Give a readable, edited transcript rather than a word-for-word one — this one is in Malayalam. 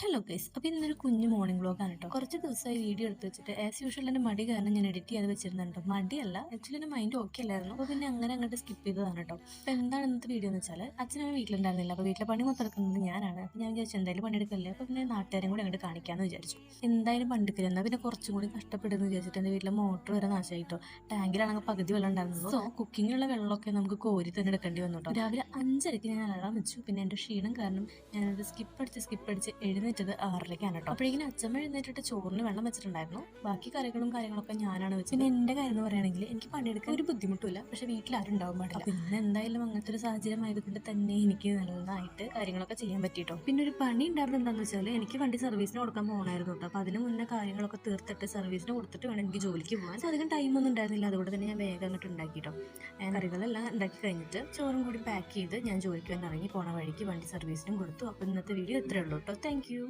ഹലോ ഗൈസ്, അപ്പോൾ ഇന്നൊരു കുഞ്ഞു മോർണിംഗ് വ്ളോഗാണ് കേട്ടോ. കുറച്ച് ദിവസമായി വീഡിയോ എടുത്ത് വെച്ചിട്ട് ആസ് യൂഷ്വൽ എൻ്റെ മടി കാരണം ഞാൻ എഡിറ്റ് ചെയ്ത് വെച്ചിരുന്നുണ്ട്. മടിയല്ല, ആക്ച്വലി എൻ്റെ മൈൻഡ് ഓക്കെ അല്ലായിരുന്നു. അപ്പോൾ പിന്നെ അങ്ങനെ അങ്ങോട്ട് സ്കിപ്പ് ചെയ്തതാണ് കേട്ടോ. അപ്പോൾ എന്താണ് ഇന്നത്തെ വീഡിയോ എന്ന് വെച്ചാൽ, അച്ഛനും വീട്ടിലുണ്ടായിരുന്നില്ല. അപ്പോൾ വീട്ടിലെ പണി മൊത്തം എടുക്കുന്നത് ഞാനാണ്. അപ്പോൾ ഞാൻ വിചാരിച്ചു എന്തായാലും പണിയെടുക്കല്ലേ, അപ്പോൾ പിന്നെ നാട്ടുകാരും കൂടി അങ്ങോട്ട് കാണിക്കാമെന്ന് വിചാരിച്ചു. എന്തായാലും പണിയെടുക്കില്ല, എന്നാൽ പിന്നെ കുറച്ചും കൂടി കഷ്ടപ്പെടുന്നു വിചാരിച്ചിട്ട് എൻ്റെ വീട്ടിലെ മോട്ടർ വരെ നാശമായിട്ടോ. ടാങ്കിലാണെങ്കിൽ പകുതി വെള്ളം ഉണ്ടായിരുന്നു. സോ കുക്കിങ്ങിനുള്ള വെള്ളമൊക്കെ നമുക്ക് കോരി തന്നെ എടുക്കേണ്ടി വന്നു കേട്ടോ. രാവിലെ 5:30 ഞാൻ അലാറം വെച്ചു. പിന്നെ എൻ്റെ ക്ഷീണം കാരണം ഞാനത് സ്കിപ്പ് അടിച്ച് എഴുന്നേറ്റത് 6:30 കേട്ടോ. അപ്പോഴേക്കും അച്ഛമ്മ എഴുന്നേറ്റിട്ട് ചോറിന് വെള്ളം വെച്ചിട്ടുണ്ടായിരുന്നു. ബാക്കി കാര്യങ്ങളൊക്കെ ഞാനാണ് വെച്ചത്. പിന്നെ എൻ്റെ കാര്യം എന്ന് പറയുകയാണെങ്കിൽ എനിക്ക് പണിയെടുക്കാൻ ഒരു ബുദ്ധിമുട്ടില്ല, പക്ഷെ വീട്ടിൽ ആരും ഉണ്ടാവാൻ പാടില്ല. പിന്നെ എന്തായാലും അങ്ങനത്തെ ഒരു സാഹചര്യം ആയതുകൊണ്ട് തന്നെ എനിക്ക് നല്ലതായിട്ട് കാര്യങ്ങളൊക്കെ ചെയ്യാൻ പറ്റിയിട്ടോ. പിന്നെ ഒരു പണി ഉണ്ടായിരുന്നു എന്താണെന്ന് വെച്ചാൽ എനിക്ക് വണ്ടി സർവീസിന് കൊടുക്കാൻ പോകണമായിരുന്നു കേട്ടോ. അപ്പോൾ അതിന് മുന്നേ കാര്യങ്ങളൊക്കെ തീർത്തിട്ട് സർവീസിന് കൊടുത്തിട്ട് വേണം എനിക്ക് ജോലിക്ക് പോകാൻ. സോ അധികം ടൈമൊന്നും ഉണ്ടായിരുന്നില്ല, അതുകൊണ്ട് തന്നെ ഞാൻ വേഗം അങ്ങോട്ട് ഉണ്ടാക്കിട്ടോ. കറികളെല്ലാം ഉണ്ടാക്കി കഴിഞ്ഞിട്ട് ചോറും കൂടി പാക്ക് ചെയ്ത് ഞാൻ ജോലിക്ക് തന്നെ ഇറങ്ങി പോണ വഴിക്ക് വണ്ടി സർവീസിനും കൊടുത്തു. അപ്പോൾ ഇന്നത്തെ വീഡിയോ ഇത്രയേ ഉള്ളൂ കേട്ടോ. Thank you.